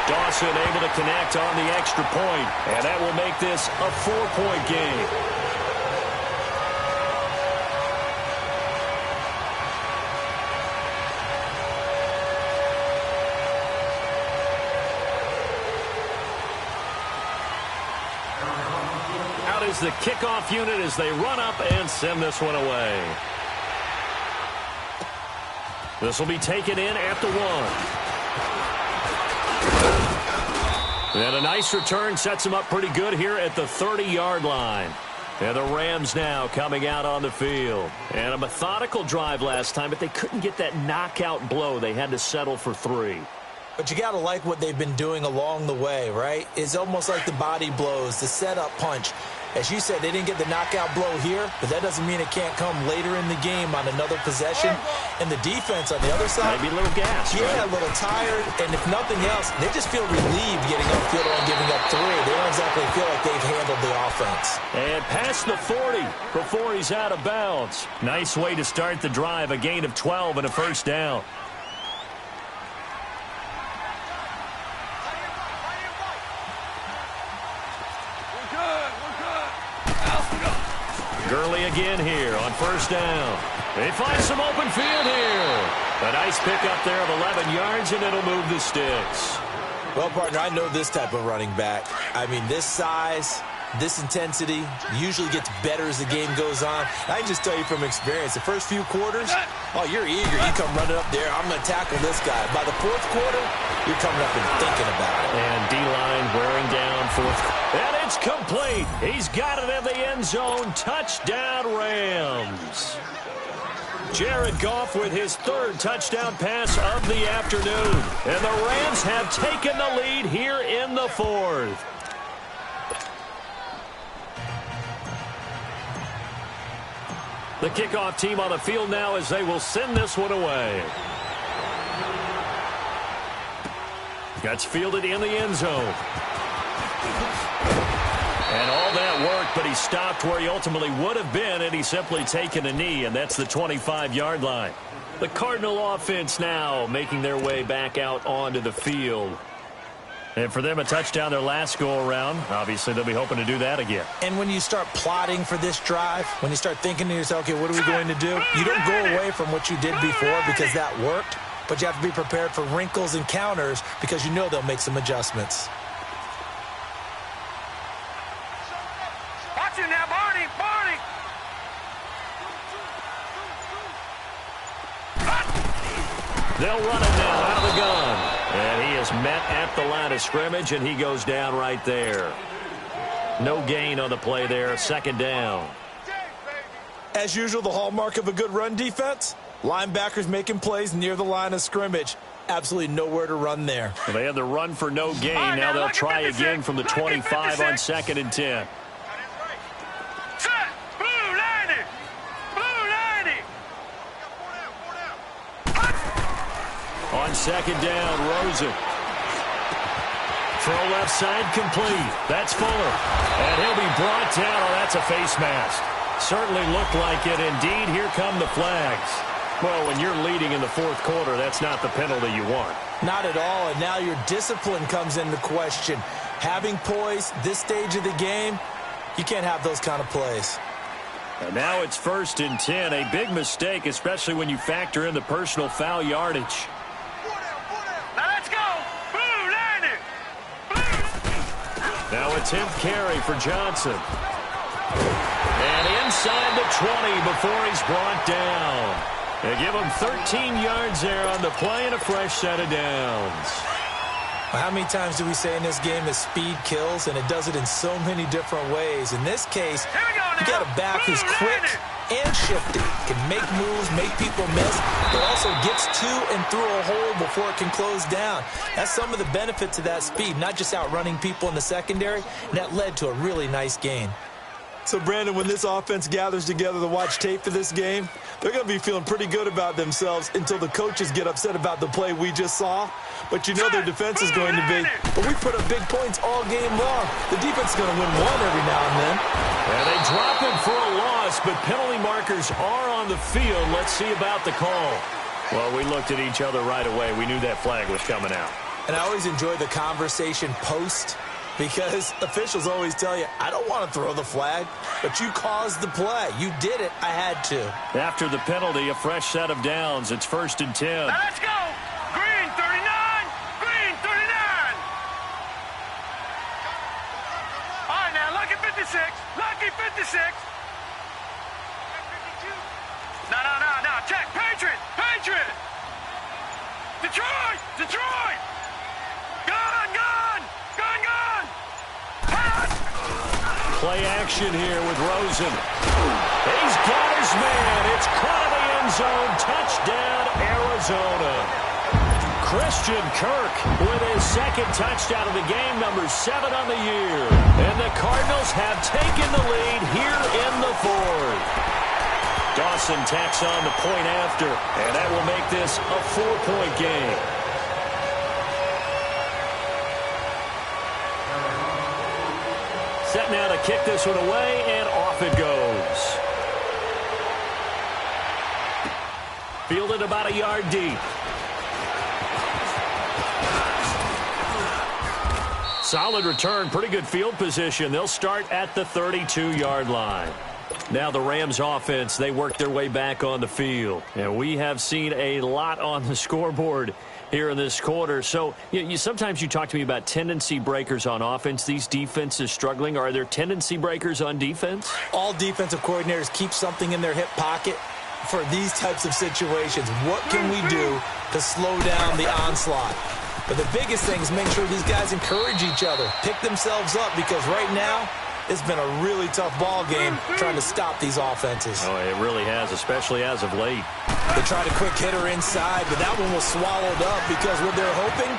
Dawson able to connect on the extra point, and that will make this a 4-point game. Out is the kickoff unit as they run up and send this one away. This will be taken in at the 1. And a nice return sets him up pretty good here at the 30-yard line. And the Rams now coming out on the field. And a methodical drive last time, but they couldn't get that knockout blow. They had to settle for 3. But you got to like what they've been doing along the way, right? It's almost like the body blows, the setup punch. As you said, they didn't get the knockout blow here, but that doesn't mean it can't come later in the game on another possession. And the defense on the other side, maybe a little gas, yeah, right? A little tired. And if nothing else, they just feel relieved getting upfield and giving up 3. They don't exactly feel like they've handled the offense. And past the 40 before he's out of bounds. Nice way to start the drive, a gain of 12 and a first down. Gurley again here on first down. They find some open field here. A nice pickup there of 11 yards, and it'll move the sticks. Well, partner, I know this type of running back. I mean, this size, this intensity usually gets better as the game goes on. I can just tell you from experience, the first few quarters, oh, you're eager. You come running up there, I'm going to tackle this guy. By the fourth quarter, you're coming up and thinking about it. And D-line wearing down fourth. And it's complete. He's got it in the end zone. Touchdown, Rams. Jared Goff with his 3rd touchdown pass of the afternoon. And the Rams have taken the lead here in the 4th. The kickoff team on the field now as they will send this one away. Gets fielded in the end zone. And all that work, but he stopped where he ultimately would have been, and he's simply taken a knee, and that's the 25-yard line. The Cardinal offense now making their way back out onto the field. And for them, a touchdown their last go-around. Obviously, they'll be hoping to do that again. And when you start plotting for this drive, when you start thinking to yourself, okay, what are we going to do? You don't go away from what you did before because that worked, but you have to be prepared for wrinkles and counters because you know they'll make some adjustments. Watch it now, Barney, Barney. They'll run it now out of the gun. And he is met at the line of scrimmage, and he goes down right there. No gain on the play there, 2nd down. As usual, the hallmark of a good run defense, linebackers making plays near the line of scrimmage. Absolutely nowhere to run there. Well, they had the run for no gain. Now they'll try again from the 25 on 2nd and 10. Set. Blue 90. Blue 90. On 2nd down, Rosen. Throw left side complete. That's Fuller. And he'll be brought down. Oh, that's a face mask. Certainly looked like it. Indeed, here come the flags. Well, when you're leading in the 4th quarter, that's not the penalty you want. Not at all, and now your discipline comes into question. Having poise this stage of the game, you can't have those kind of plays. And now it's 1st and 10. A big mistake, especially when you factor in the personal foul yardage. Now let's go. Blue 90. Blue. Now a 10th carry for Johnson. And inside the 20 before he's brought down. They give him 13 yards there on the play and a fresh set of downs. How many times do we say in this game that speed kills, and it does it in so many different ways? In this case, you got a back who's quick and shifty, can make moves, make people miss, but also gets to and through a hole before it can close down. That's some of the benefits of that speed, not just outrunning people in the secondary, and that led to a really nice gain. So, Brandon, when this offense gathers together to watch tape for this game, they're going to be feeling pretty good about themselves until the coaches get upset about the play we just saw. But you know their defense is going to be, but we put up big points all game long. The defense is going to win one every now and then. And they drop him for a loss, but penalty markers are on the field. Let's see about the call. Well, we looked at each other right away. We knew that flag was coming out. And I always enjoy the conversation post, because officials always tell you, I don't want to throw the flag, but you caused the play. You did it. I had to. After the penalty, a fresh set of downs. It's 1st and 10. Now let's go. Green 39. Green 39. All right, now lucky 56. Lucky 56. No. Check. Patriot. Detroit. Go. Play action here with Rosen. He's got his man. It's caught in the end zone. Touchdown, Arizona. Christian Kirk with his second touchdown of the game, number 7 on the year. And the Cardinals have taken the lead here in the fourth. Dawson tacks on the point after, and that will make this a 4-point game. Set now to kick this one away, and off it goes. Fielded about a yard deep. Solid return, pretty good field position. They'll start at the 32-yard line. Now the Rams offense, they work their way back on the field. And we have seen a lot on the scoreboard here in this quarter. So sometimes you talk to me about tendency breakers on offense. These defenses struggling. Are there tendency breakers on defense? All defensive coordinators keep something in their hip pocket for these types of situations. What can we do to slow down the onslaught? But the biggest thing is make sure these guys encourage each other, pick themselves up, because right now it's been a really tough ball game trying to stop these offenses. Oh, it really has, especially as of late. They tried a quick hitter inside, but that one was swallowed up because what they're hoping,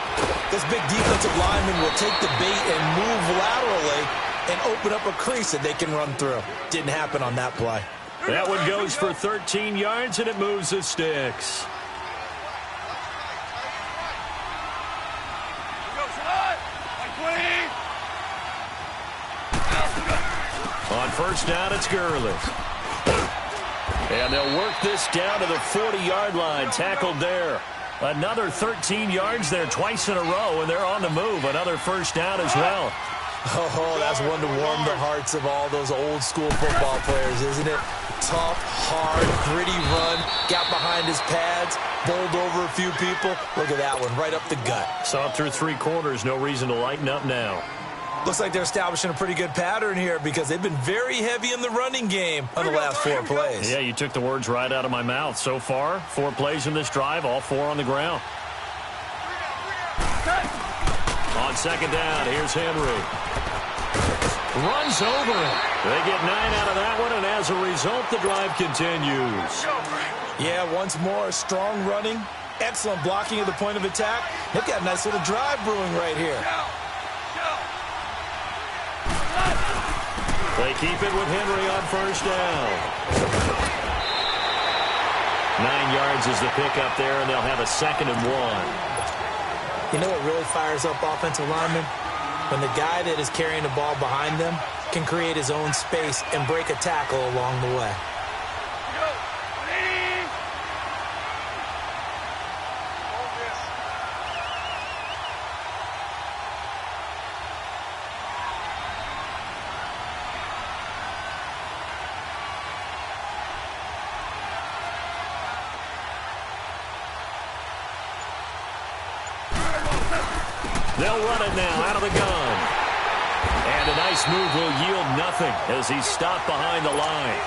this big defensive lineman will take the bait and move laterally and open up a crease that they can run through. Didn't happen on that play. That one goes for 13 yards, and it moves the sticks. On first down, it's Gurley. And they'll work this down to the 40-yard line. Tackled there. Another 13 yards there twice in a row, and they're on the move. Another first down as well. Oh, that's one to warm the hearts of all those old-school football players, isn't it? Tough, hard, gritty run. Got behind his pads, bowled over a few people. Look at that one, right up the gut. Saw it through 3 quarters. No reason to lighten up now. Looks like they're establishing a pretty good pattern here because they've been very heavy in the running game on the last 4 plays. Yeah, you took the words right out of my mouth. So far, 4 plays in this drive, all 4 on the ground. On second down, here's Henry. Runs over it. They get 9 out of that one, and as a result, the drive continues. Yeah, once more, strong running, excellent blocking at the point of attack. They've got a nice little drive brewing right here. They keep it with Henry on first down. 9 yards is the pickup there, and they'll have a 2nd and 1. You know what really fires up offensive linemen? When the guy that is carrying the ball behind them can create his own space and break a tackle along the way. They'll run it now out of the gun. And a nice move will yield nothing as he's stopped behind the line.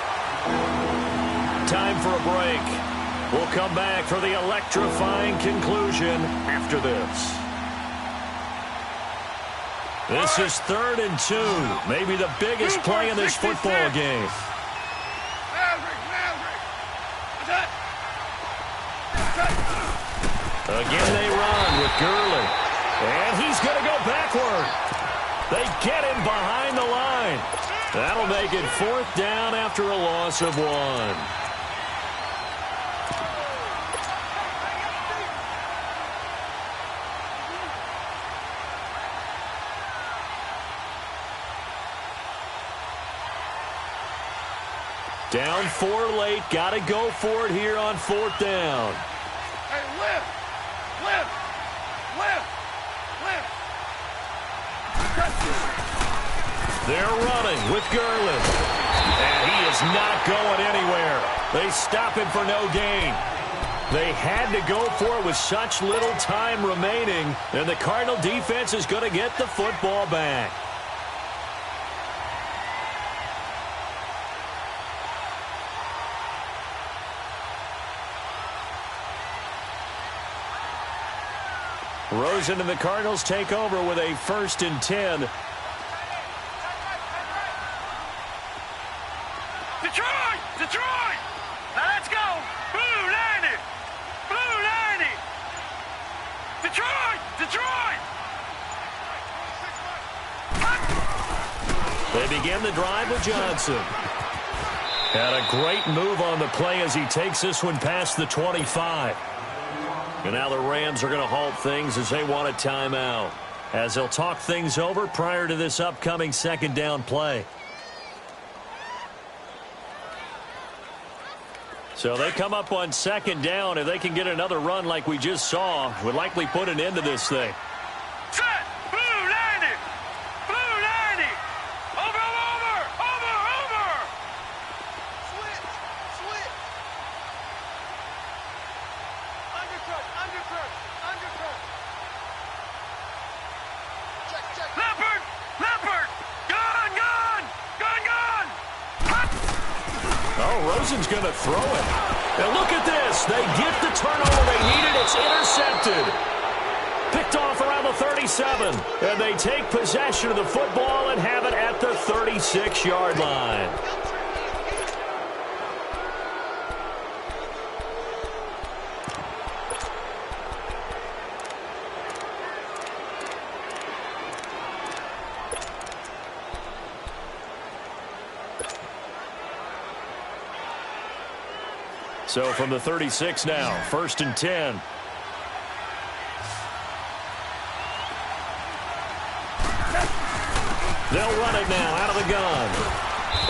Time for a break. We'll come back for the electrifying conclusion after this. This is 3rd and 2. Maybe the biggest play in this football game. Again they run with Gurley. And he's going to go backward. They get him behind the line. That'll make it 4th down after a loss of 1. Down 4 late. Got to go for it here on 4th down. Hey, lift! They're running with Gurley. And he is not going anywhere. They stop him for no gain. They had to go for it with such little time remaining. And the Cardinal defense is going to get the football back. Rosen and the Cardinals take over with a 1st and 10. Detroit! They begin the drive with Johnson. And a great move on the play as he takes this one past the 25. And now the Rams are going to halt things as they want a timeout, as they'll talk things over prior to this upcoming second down play. So they come up on second down. If they can get another run like we just saw, would likely put an end to this thing. Set! Blue 90! Blue 90! Over! Switch! Undercut! Check! Leopard! Oh, Rosen's going to throw it. And look at this. They get the turnover they needed. It's intercepted. Picked off around the 37. And they take possession of the football and have it at the 36-yard line. So from the 36 now, 1st and 10. They'll run it now out of the gun.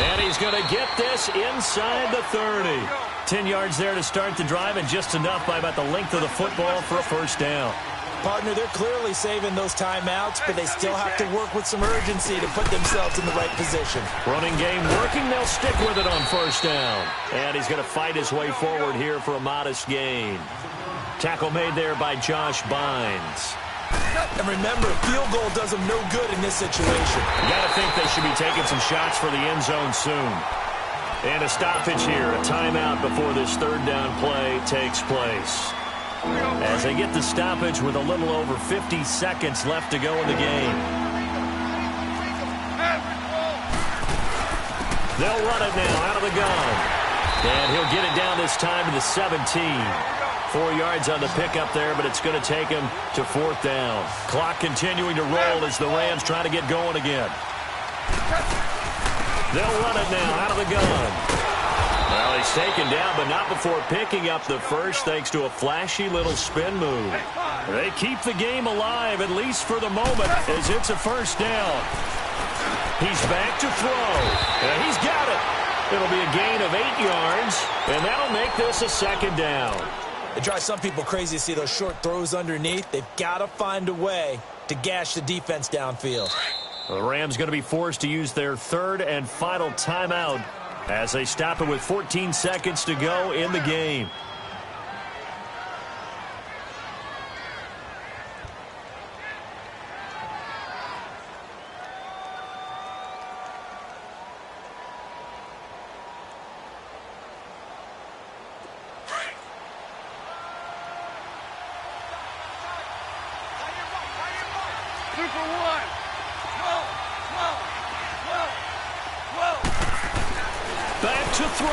And he's going to get this inside the 30. 10 yards there to start the drive, and just enough by about the length of the football for a first down. Partner, they're clearly saving those timeouts, but they still have to work with some urgency to put themselves in the right position. Running game working. They'll stick with it on first down. And he's going to fight his way forward here for a modest gain. Tackle made there by Josh Bynes. And remember, field goal does them no good in this situation. You got to think they should be taking some shots for the end zone soon. And a stoppage here, a timeout before this third down play takes place. As they get the stoppage with a little over 50 seconds left to go in the game. They'll run it now out of the gun. And he'll get it down this time to the 17. 4 yards on the pickup there, but it's going to take him to 4th down. Clock continuing to roll as the Rams try to get going again. They'll run it now out of the gun. Well, he's taken down, but not before picking up the first, thanks to a flashy little spin move. They keep the game alive, at least for the moment, as it's a first down. He's back to throw, and he's got it. It'll be a gain of 8 yards, and that'll make this a second down. It drives some people crazy to see those short throws underneath. They've got to find a way to gash the defense downfield. The Rams going to be forced to use their third and final timeout as they stop it with 14 seconds to go in the game. To throw.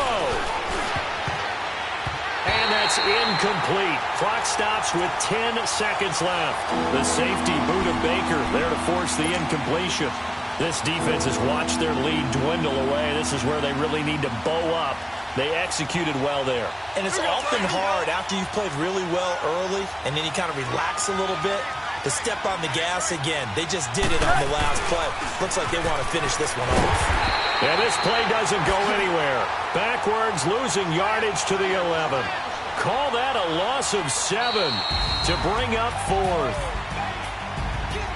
And that's incomplete. Clock stops with 10 seconds left. The safety boot of Baker there to force the incompletion. This defense has watched their lead dwindle away. This is where they really need to bow up. They executed well there. And it's often hard after you've played really well early and then you kind of relax a little bit to step on the gas again. They just did it on the last play. Looks like they want to finish this one off. And this play doesn't go anywhere. Backwards, losing yardage to the 11. Call that a loss of 7 to bring up 4th.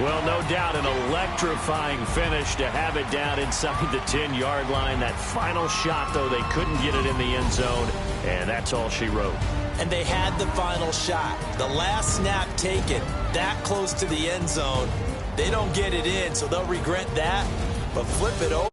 Well, no doubt an electrifying finish to have it down inside the 10-yard line. That final shot, though, they couldn't get it in the end zone, and that's all she wrote. And they had the final shot. The last snap taken that close to the end zone. They don't get it in, so they'll regret that, but flip it over.